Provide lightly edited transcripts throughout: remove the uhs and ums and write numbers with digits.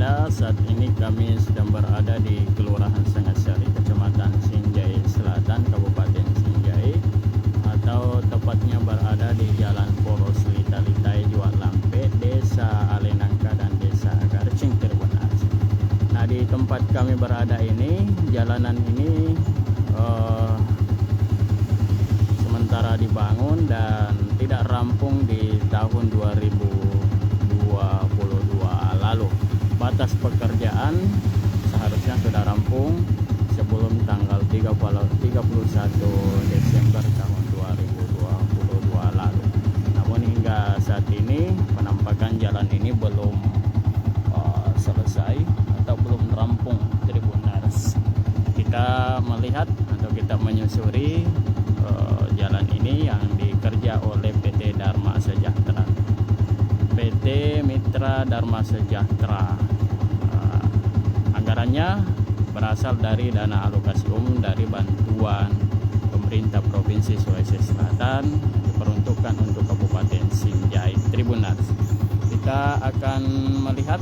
berada saat ini, kami sedang berada di Kelurahan Sangasari, Kecamatan Sinjai Selatan, Kabupaten Sinjai, atau tepatnya berada di Jalan Poros Lita-Litai Jual Lampe, Desa Alenangka dan Desa Garcing, Tribunars. Nah, di tempat kami berada ini, jalanan ini sementara dibangun dan tidak rampung di tahun 2022 lalu. Batas pekerjaan seharusnya sudah rampung sebelum tanggal 31 Desember tahun 2022 lalu. Namun hingga saat ini penampakan jalan ini belum selesai atau belum rampung, Tribunars. Kita melihat atau kita menyusuri jalan ini yang dikerja oleh PT Dharma Sejahtera, PT Mitra Dharma Sejahtera. Anggarannya berasal dari dana alokasi umum dari bantuan pemerintah Provinsi Sulawesi Selatan, diperuntukkan untuk Kabupaten Sinjai, Tribunars. Kita akan melihat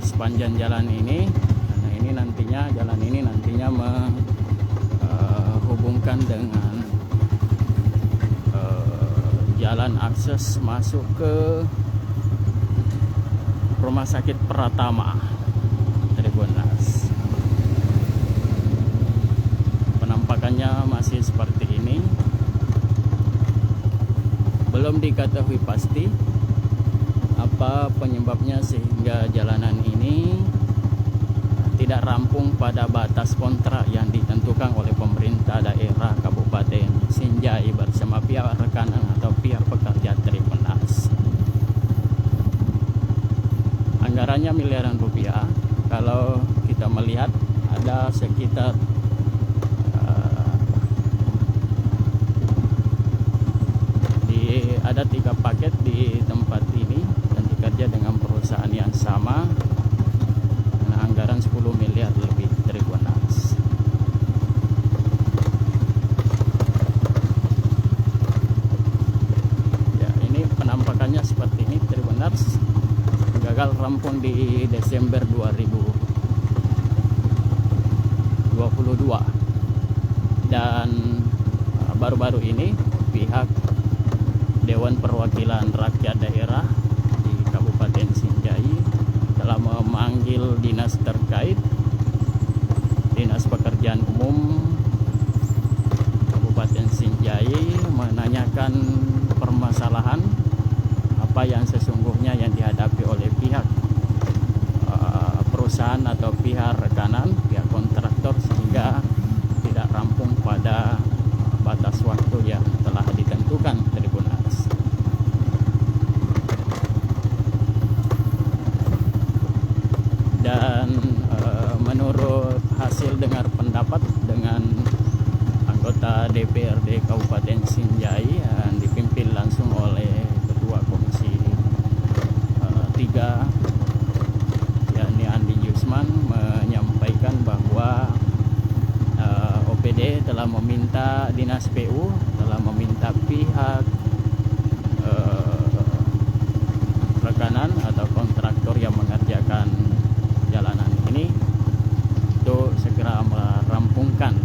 sepanjang jalan ini, karena ini nantinya jalan ini nantinya menghubungkan dengan jalan akses masuk ke Rumah Sakit Pratama, Tribunars. Penampakannya masih seperti ini, belum diketahui pasti apa penyebabnya sehingga jalanan ini tidak rampung pada batas kontrak yang ditentukan oleh pemerintah daerah Kabupaten Sinjai bersama pihak rekanan atau pihak pekerja, Tribunars. Anggarannya miliaran rupiah. Kalau kita melihat ada sekitar ada 3 paket di tempat ini dan dikerja dengan perusahaan yang sama. Anggaran 10 miliar lebih, Tribunars. Ya, ini penampakannya seperti ini, Tribunars. Gagal rampung di Desember 2022 dan baru-baru ini pihak Dewan Perwakilan Rakyat Daerah di Kabupaten Sinjai telah memanggil dinas terkait, Dinas Pekerjaan Umum Kabupaten Sinjai, menanyakan permasalahan apa yang sesungguhnya yang dihadapi oleh pihak perusahaan atau pihak rekanan, pihak kontraktor, sehingga tidak rampung pada batas waktu yang telah ditentukan, Tribunars. Dan menurut hasil dengar pendapat dengan anggota DPRD Kabupaten Sinjai yang dipimpin langsung oleh Ketua Komisi 3 yakni Andi Yusman, menyampaikan bahwa OPD telah meminta, Dinas PU telah meminta pihak rekanan atau kontraktor yang mengerjakan jalanan ini untuk segera merampungkan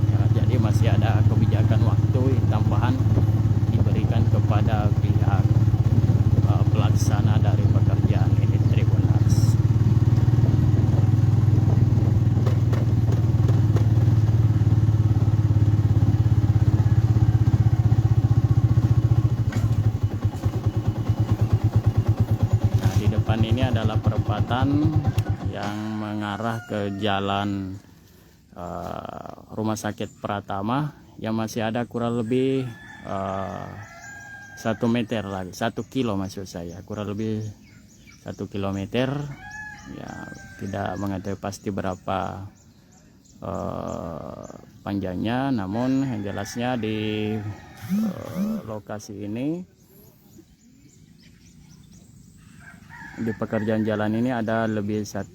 ya, jadi masih ada kebijakan waktu tambahan diberikan kepada pihak pelaksana dari pekerjaan ini, Tribunars. Nah, di depan ini adalah perempatan yang mengarah ke jalan Rumah Sakit Pratama, yang masih ada kurang lebih 1 meter lagi, 1 kilo maksud saya, kurang lebih 1 kilometer ya, tidak mengetahui pasti berapa panjangnya, namun yang jelasnya di lokasi ini, di pekerjaan jalan ini ada lebih 1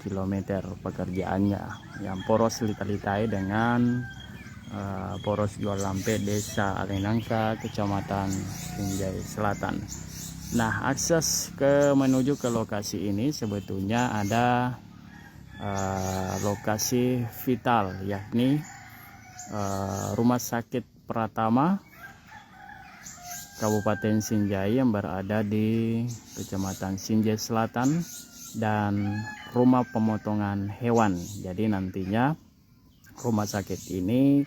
kilometer pekerjaannya, yang poros Lita-Litai dengan poros Jual Lampe, Desa Alenangka, Kecamatan Sinjai Selatan. Nah, akses menuju ke lokasi ini sebetulnya ada lokasi vital, yakni Rumah Sakit Pratama Kabupaten Sinjai yang berada di Kecamatan Sinjai Selatan, dan rumah pemotongan hewan. Jadi nantinya rumah sakit ini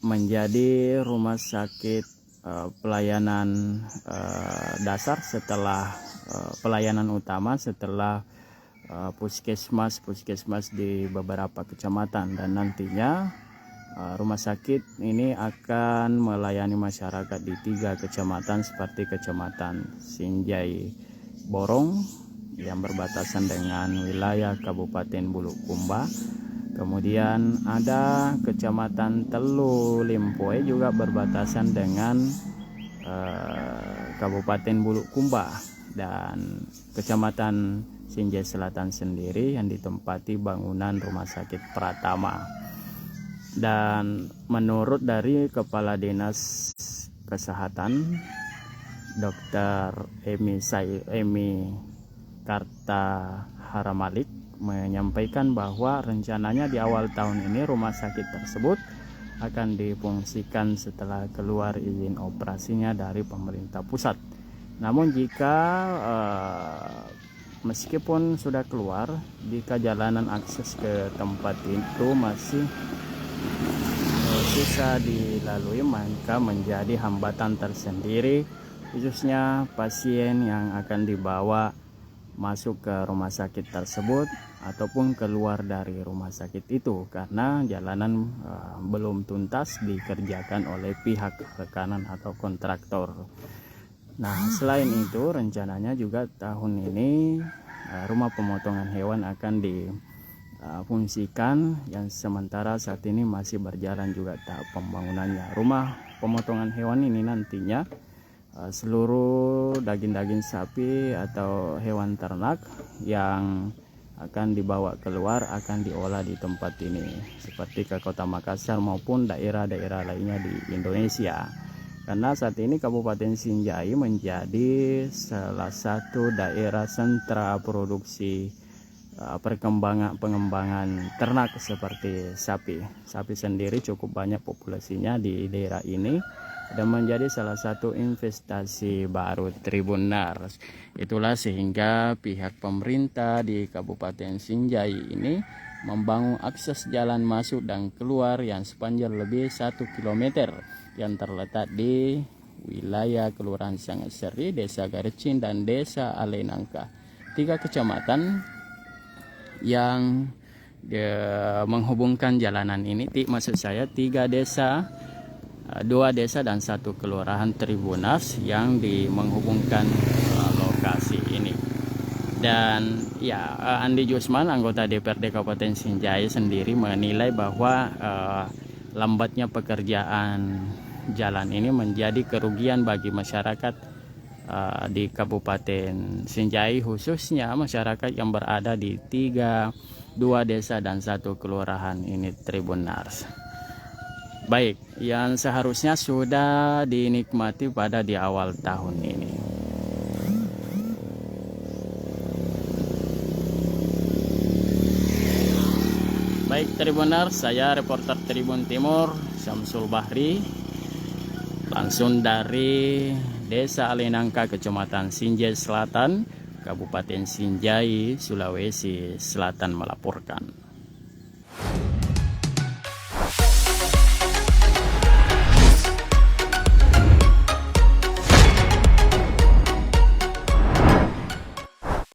menjadi rumah sakit pelayanan dasar setelah pelayanan utama setelah puskesmas di beberapa kecamatan, dan nantinya rumah sakit ini akan melayani masyarakat di 3 kecamatan seperti Kecamatan Sinjai Borong yang berbatasan dengan wilayah Kabupaten Bulukumba. Kemudian ada Kecamatan Telu Limpoe juga berbatasan dengan Kabupaten Bulukumba, dan Kecamatan Sinjai Selatan sendiri yang ditempati bangunan Rumah Sakit Pratama. Dan menurut dari Kepala Dinas Kesehatan Dr. Emi Karta Haramalik menyampaikan bahwa rencananya di awal tahun ini rumah sakit tersebut akan difungsikan setelah keluar izin operasinya dari pemerintah pusat. Namun jika meskipun sudah keluar, jika jalanan akses ke tempat itu masih susah dilalui, maka menjadi hambatan tersendiri, khususnya pasien yang akan dibawa masuk ke rumah sakit tersebut ataupun keluar dari rumah sakit itu, karena jalanan belum tuntas dikerjakan oleh pihak rekanan atau kontraktor. Nah, selain itu rencananya juga tahun ini rumah pemotongan hewan akan difungsikan, yang sementara saat ini masih berjalan juga tahap pembangunannya. Rumah pemotongan hewan ini nantinya seluruh daging-daging sapi atau hewan ternak yang akan dibawa keluar akan diolah di tempat ini, seperti ke Kota Makassar maupun daerah-daerah lainnya di Indonesia. Karena saat ini Kabupaten Sinjai menjadi salah satu daerah sentra produksi pengembangan ternak seperti sapi. Sapi sendiri cukup banyak populasinya di daerah ini dan menjadi salah satu investasi baru Tribunars. Itulah sehingga pihak pemerintah di Kabupaten Sinjai ini membangun akses jalan masuk dan keluar yang sepanjang lebih 1 km yang terletak di wilayah Kelurahan Sangassari, Desa Garcin, dan Desa Alenangka. 3 kecamatan yang menghubungkan jalanan ini, maksud saya 3 desa, 2 desa dan 1 kelurahan Tribunars yang menghubungkan lokasi ini. Dan ya, Andi Jusman, anggota DPRD Kabupaten Sinjai sendiri menilai bahwa lambatnya pekerjaan jalan ini menjadi kerugian bagi masyarakat di Kabupaten Sinjai, khususnya masyarakat yang berada di 2 desa dan 1 kelurahan ini Tribunars. Baik, yang seharusnya sudah dinikmati pada di awal tahun ini. Baik Tribunars, saya reporter Tribun Timur Syamsul Bahri, langsung dari Desa Alenangka, Kecamatan Sinjai Selatan, Kabupaten Sinjai, Sulawesi Selatan melaporkan.